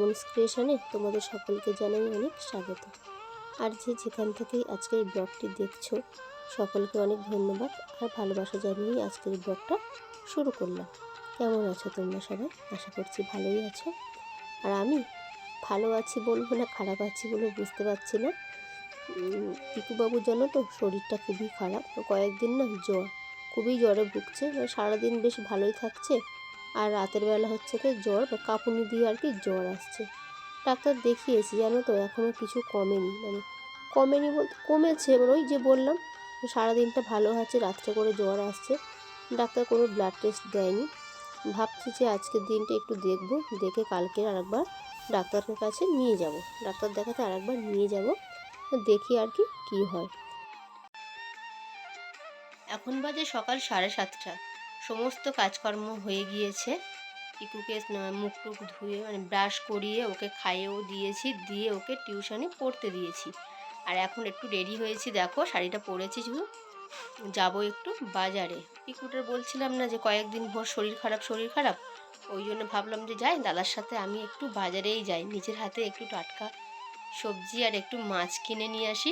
মনিস ক্রিয়েশনে তোমাদের সকলকে জানাই অনেক স্বাগত। আর যে যেখান থেকেই আজকের এই ব্লগটি দেখছো সকলকে অনেক ধন্যবাদ আর ভালোবাসা জানিয়ে আজকের এই ব্লগটা শুরু করলাম। কেমন আছো তোমরা সবাই? আশা করছি ভালোই আছো। আর আমি ভালো আছি বলবো না খারাপ আছি বলে বুঝতে পারছি না। পিকুবাবুর জন্য তো শরীরটা খুবই খারাপ, কয়েকদিন না জ্বর, খুবই জ্বরে ভুগছে। সারাদিন বেশ ভালোই থাকছে আর রাতের বেলা হচ্ছে কি জ্বর বা কাঁপুনি দিয়ে আর কি জ্বর আসছে। ডাক্তার দেখিয়েছি জানো তো, এখনও কিছু কমেনি, কমেনি বলতে কমেছে, ওই যে বললাম সারাদিনটা ভালো আছে, রাত্রে করে জ্বর আসছে। ডাক্তার কোনো ব্লাড টেস্ট দেয়নি। ভাবছি যে আজকের দিনটা একটু দেখবো, দেখে কালকে আরেকবার ডাক্তারের কাছে নিয়ে যাব, ডাক্তার দেখাতে আরেকবার নিয়ে যাব, দেখি আর কি কী হয়। এখন বাজে সকাল 7:30। সমস্ত কাজকর্ম হয়ে গিয়েছে। পিকুকে মুখ টুক ধুয়ে ব্রাশ করিয়ে ওকে খাইয়েও দিয়েছি, দিয়ে ওকে টিউশনে পড়তে দিয়েছি। আর এখন একটু রেডি হয়েছি, দেখো শাড়িটা পরেছি, শুধু যাবো একটু বাজারে। পিকুটার বলছিলাম না যে কয়েকদিন ভোর শরীর খারাপ, ওই জন্য ভাবলাম যে যাই দাদার সাথে আমি একটু বাজারেই যাই, নিজের হাতে একটু টাটকা সবজি আর একটু মাছ কিনে নিয়ে আসি।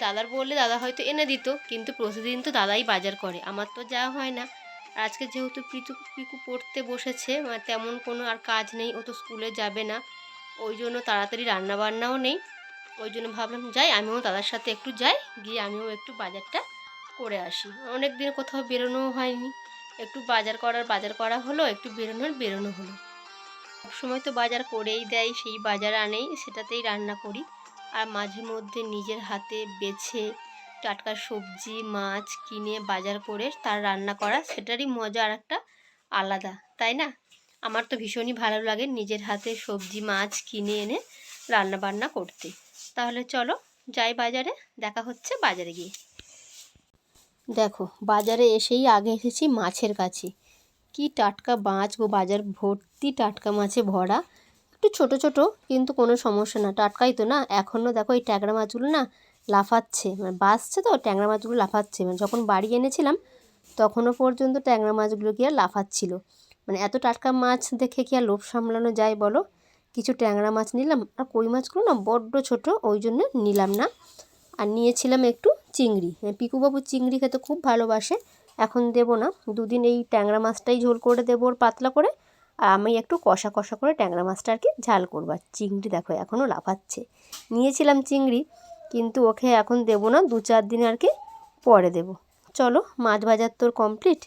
দাদার বললে দাদা হয়তো এনে দিত, কিন্তু প্রতিদিন তো দাদাই বাজার করে, আমার তো যাওয়া হয় না। আর আজকে যেহেতু পিকু পড়তে বসেছে, তেমন কোনো আর কাজ নেই, ও তো স্কুলে যাবে না, ওই জন্য তাড়াতাড়ি রান্নাবান্নাও নেই। ওই জন্য ভাবলাম যাই আমিও দাদার সাথে একটু যাই, গিয়ে আমিও একটু বাজারটা করে আসি। অনেক দিন কোথাও বেরোনোও হয়নি, একটু বাজার করা হলো, একটু বেরোনো হলো। সবসময় তো বাজার করেই দেয়, সেই বাজার আনেই, সেটাতেই রান্না করি। আর মাঝে মধ্যে নিজের হাতে বেছে টাটকা সবজি মাছ কিনে বাজার করে তার রান্না করা, সেটারই মজা আর একটা আলাদা, তাই না? আমার তো ভীষণই ভালো লাগে নিজের হাতে সবজি মাছ কিনে এনে রান্না বান্না করতে। তাহলে চলো যাই বাজারে, দেখা হচ্ছে বাজারে গিয়ে। দেখো বাজারে এসেই আগে এসেছি মাছের কাছে। কি টাটকা মাছ গো, বাজার ভর্তি টাটকা মাছে ভরা। একটু ছোট ছোট, কিন্তু কোনো সমস্যা না, টাটকাই তো না। এখনও দেখো এই ট্যাংরা মাছগুলো না লাফাচ্ছে, বাসছে তো ট্যাংরা মাছগুলো লাফাচ্ছে। যখন বাড়ি এনেছিলাম তখনও পর্যন্ত ট্যাংরা মাছগুলো কি আর লাফাচ্ছিল। এত টাটকা মাছ দেখে কি আর লোভ সামলানো যায় বলো। কিছু ট্যাংরা মাছ নিলাম, আর কই মাছগুলো না বড্ড ছোট, ওই জন্য নিলাম না। আর নিয়েছিলাম একটু চিংড়ি, পিকুবাবু চিংড়ি খেতে খুব ভালোবাসে। এখন দেবো না, দুদিন এই ট্যাংরা মাছটাই ঝোল করে দেবো ওর পাতলা করে, আর আমি একটু কষা কষা করে ট্যাংরা মাছটা আর কি ঝাল করবো। আর চিংড়ি দেখো এখনও লাফাচ্ছে। নিয়েছিলাম চিংড়ি, কিন্তু ওকে এখন দেবো না, 2-4 দিন আর কি পরে দেবো। চলো মাছ বাজার তোর কমপ্লিট,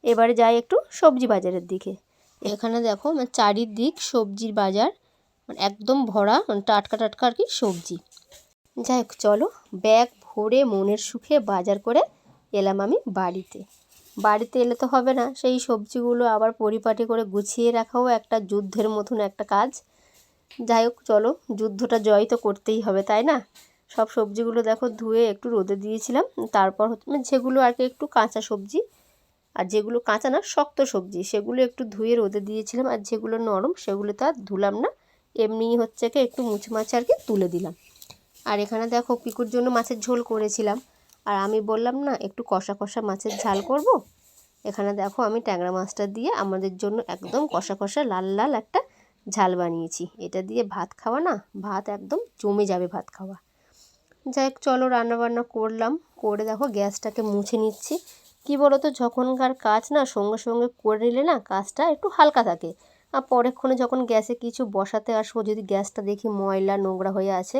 এবারে যাই একটু সবজি বাজারের দিকে। এখানে দেখো চারিদিক সবজির বাজার, একদম ভরা, টাটকা টাটকা আর কি সবজি। যাই হোক চলো, ব্যাগ ভরে মনের সুখে বাজার করে এলাম আমি বাড়িতে এলে তো হবে না, সেই সবজিগুলো আবার পরিপাটি করে গুছিয়ে রাখাও একটা যুদ্ধের মতন একটা কাজ। যাই হোক চলো, যুদ্ধটা জয় তো করতেই হবে, তাই না? সব সবজিগুলো দেখো ধুয়ে একটু রোদে দিয়েছিলাম, তারপর যেগুলো আর কি একটু কাঁচা সবজি, আর যেগুলো কাঁচা না শক্ত সবজি সেগুলো একটু ধুয়ে রোদে দিয়েছিলাম, আর যেগুলো নরম সেগুলো তো আর ধুলাম না, এমনিই হচ্ছে কি একটু মুছে মাছে আর কি তুলে দিলাম। আর এখানে দেখো পিকুর জন্য মাছের ঝোল করেছিলাম, আর আমি বললাম না একটু কষা কষা মাছের ঝাল করব। এখানে দেখো আমি ট্যাংরা মাছটা দিয়ে আমাদের জন্য একদম কষা কষা লাল লাল একটা ঝাল বানিয়েছি। এটা দিয়ে ভাত খাওয়া না, ভাত একদম জমে যাবে ভাত খাওয়া। যাই হোক চলো রান্নাবান্না করলাম, করে দেখো গ্যাসটাকে মুছে নিচ্ছি। কি বলো তো, যখনকার কাজ না সঙ্গে সঙ্গে করে নিলে না কাজটা একটু হালকা থাকে। আর পরেক্ষণে যখন গ্যাসে কিছু বসাতে আসবো, যদি গ্যাসটা দেখি ময়লা নোংরা হয়ে আছে,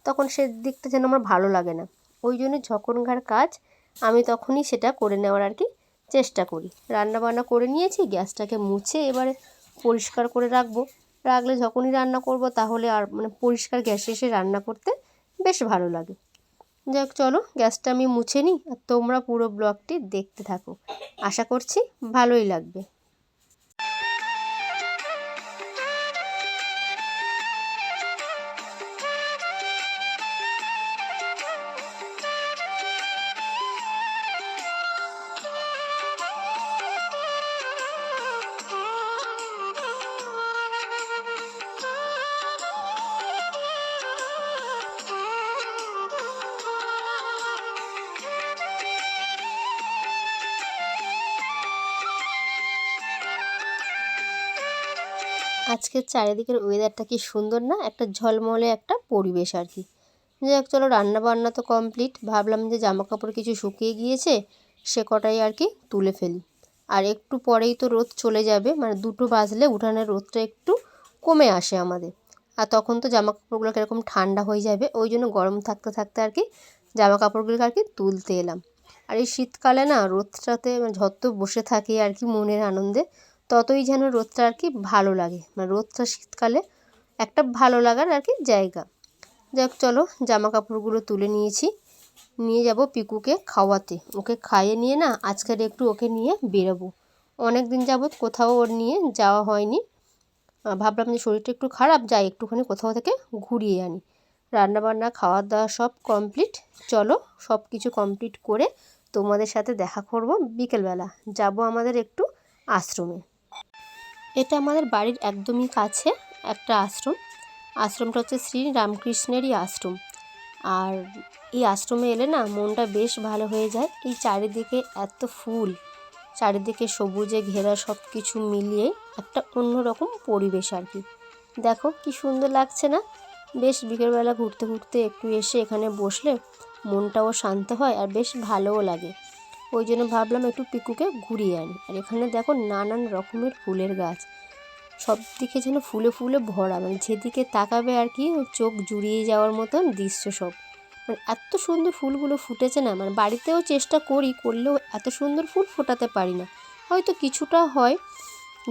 তখন সে দিকটা যেন আমার ভালো লাগে না। ওই জন্য যখনকার কাজ আমি তখনই সেটা করে নেওয়ার আর কি চেষ্টা করি। রান্নাবান্না করে নিয়েছি, গ্যাসটাকে মুছে এবারে পরিষ্কার করে রাখলে যখনই রান্না করব তাহলে আর পরিষ্কার গ্যাসে এসে রান্না করতে বেশ ভালো লাগে। যাক চলো গ্যাসটা আমি মুছে নিই, আর তোমরা পুরো ব্লগটি দেখতে থাকো, আশা করছি ভালোই লাগবে। আজকের চারিদিকের ওয়েদারটা কি সুন্দর না, একটা ঝলমলে একটা পরিবেশ আর কি। যাক চলো, রান্না বান্না তো কমপ্লিট। ভাবলাম যে জামা কাপড় কিছু শুকিয়ে গিয়েছে, সে কটাই আর কি তুলে ফেলি। আর একটু পরেই তো রোদ চলে যাবে, মানে 2টো বাজলে উঠানের রোদটা একটু কমে আসে আমাদের। আর তখন তো জামা কাপড়গুলো কীরকম ঠান্ডা হয়ে যাবে, ওই জন্য গরম থাকতে থাকতে আর কি জামা কাপড়গুলোকে আর কি তুলতে এলাম। আর এই শীতকালে না রোদটাতে যত বসে থাকি আর কি মনের আনন্দে, ততই যেন রোদটা আর কি ভালো লাগে। মানে রোদটা শীতকালে একটা ভালো লাগার আর কি জায়গা। যাক চলো, জামা কাপড়গুলো তুলে নিয়েছি, নিয়ে যাব পিকুকে খাওয়াতে। ওকে খাইয়ে নিয়ে না আজকের একটু ওকে নিয়ে বেরোবো। অনেক দিন যাবৎ কোথাও ওর নিয়ে যাওয়া হয়নি। ভাবলাম যে শরীরটা একটু খারাপ, যাই একটুখানি কোথাও থেকে ঘুরিয়ে আনি। রান্নাবান্না খাওয়া দাওয়া সব কমপ্লিট। চলো সব কিছু কমপ্লিট করে তোমাদের সাথে দেখা করব বিকেলবেলা। যাব আমাদের একটু আশ্রমে। এটা আমাদের বাড়ির একদমই কাছে একটা আশ্রম। আশ্রমটা হচ্ছে শ্রী রামকৃষ্ণেরই আশ্রম। আর এই আশ্রমে এলে না মনটা বেশ ভালো হয়ে যায়। এই চারিদিকে এত ফুল, চারিদিকে সবুজে ঘেরা, সব কিছু মিলিয়ে একটা অন্যরকম পরিবেশ আর কি। দেখো কি সুন্দর লাগছে না। বেশ বিকেলবেলা ঘুরতে ঘুরতে একটু এসে এখানে বসলে মনটাও শান্ত হয় আর বেশ ভালোও লাগে। ওই জন্য ভাবলাম একটু পিকুকে ঘুরিয়ে আনি। আর এখানে দেখো নানান রকমের ফুলের গাছ, সব দিকে যেন ফুলে ফুলে ভরা, মানে যেদিকে তাকাবে আর কি চোখ জুড়িয়ে যাওয়ার মতন দৃশ্য সব। মানে এত সুন্দর ফুলগুলো ফুটেছে না, মানে বাড়িতেও চেষ্টা করি, করলেও এত সুন্দর ফুল ফোটাতে পারি না। হয়তো কিছুটা হয়,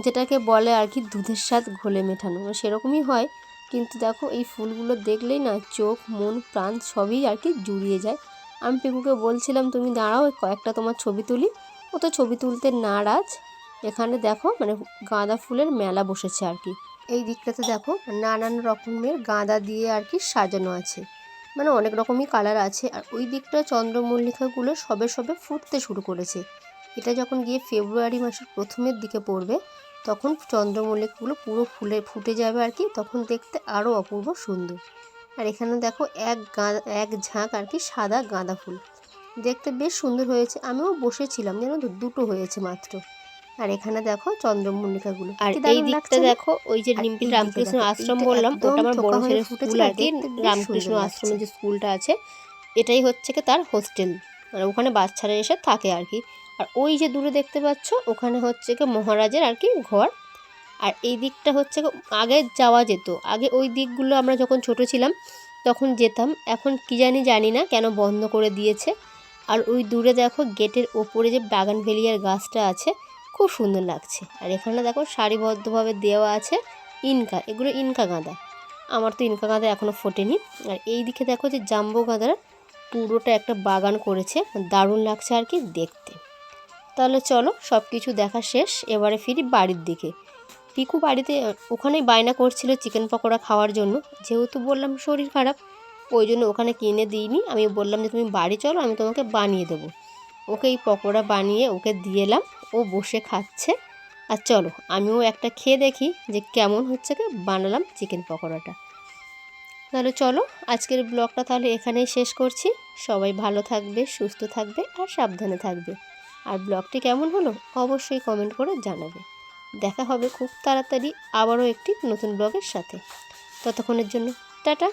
যেটাকে বলে আর কি দুধের স্বাদ ঘোলে মেটানো, সেরকমই হয়। কিন্তু দেখো এই ফুলগুলো দেখলেই না চোখ মন প্রাণ সবই আর কি জুড়িয়ে যায়। আমি পিকুকে বলছিলাম তুমি দাঁড়াও কয়েকটা তোমার ছবি তুলি, ও তো ছবি তুলতে নারাজ। এখানে দেখো মানে গাঁদা ফুলের মেলা বসেছে আর কি। এই দিকটাতে দেখো নানান রকমের গাঁদা দিয়ে আর কি সাজানো আছে, মানে অনেক রকমই কালার আছে। আর ওই দিকটা চন্দ্রমল্লিকাগুলো সবে সবে ফুটতে শুরু করেছে। এটা যখন গিয়ে ফেব্রুয়ারি মাসের প্রথমের দিকে পড়বে, তখন চন্দ্রমল্লিকাগুলো পুরো ফুটে যাবে আর কি, তখন দেখতে আরও অপূর্ব সুন্দর। আর এখানে দেখো এক ঝাঁক আর কি সাদা গাঁদা ফুল, দেখতে বেশ সুন্দর হয়েছে। আমিও বসেছিলাম, যেন 2টো হয়েছে মাত্র। আর এখানে দেখো চন্দ্রমল্লিকাগুলো, আর এই দিকটা দেখো ওই যে নিমপিল রামকৃষ্ণ আশ্রম বললাম, ওটা আমার বড় ছেলের স্কুল আর কি। রামকৃষ্ণ আশ্রমে যে স্কুলটা আছে এটাই হচ্ছে কি তার হোস্টেল, মানে ওখানে বাচ্চারা এসে থাকে আর কি। আর ওই যে দূরে দেখতে পাচ্ছ ওখানে হচ্ছে কি মহারাজের আর কি ঘর। আর এই দিকটা হচ্ছে আগে যাওয়া যেত, আগে ওই দিকগুলো আমরা যখন ছোট ছিলাম তখন যেতাম, এখন কি জানি না কেন বন্ধ করে দিয়েছে। আর ওই দূরে দেখো গেটের ওপরে যে বাগানভেলিয়ার গাছটা আছে, খুব সুন্দর লাগছে। আর এখানে দেখো সারিবদ্ধভাবে দেওয়া আছে এগুলো ইনকা গাঁদা। আমার তো ইনকা গাঁদা এখনও ফোটেনি। আর এই দিকে দেখো যে জাম্বো গাঁদার পুরোটা একটা বাগান করেছে, দারুণ লাগছে আর কি দেখতে। তাহলে চলো সব কিছু দেখা শেষ, এবারে ফিরি বাড়ির দিকে। পিকু বাড়িতে ওখানেই বায়না করছিল চিকেন পকোড়া খাওয়ার জন্য, যেহেতু বললাম শরীর খারাপ, ওই জন্য ওখানে কিনে দিইনি। আমি বললাম যে তুমি বাড়ি চলো, আমি তোমাকে বানিয়ে দেবো। ওকে এই পকোড়া বানিয়ে ওকে দিয়ে এলাম, ও বসে খাচ্ছে। আর চলো আমিও একটা খেয়ে দেখি যে কেমন হচ্ছে কি বানালাম চিকেন পকোড়াটা। তাহলে চলো আজকের ব্লগটা তাহলে এখানেই শেষ করছি। সবাই ভালো থাকবে, সুস্থ থাকবে আর সাবধানে থাকবে। আর ব্লগটি কেমন হলো অবশ্যই কমেন্ট করে জানাবে। দেখা হবে খুব তাড়াতাড়ি আবারও একটি নতুন ব্লগের সাথে। ততক্ষণের জন্য টাটা।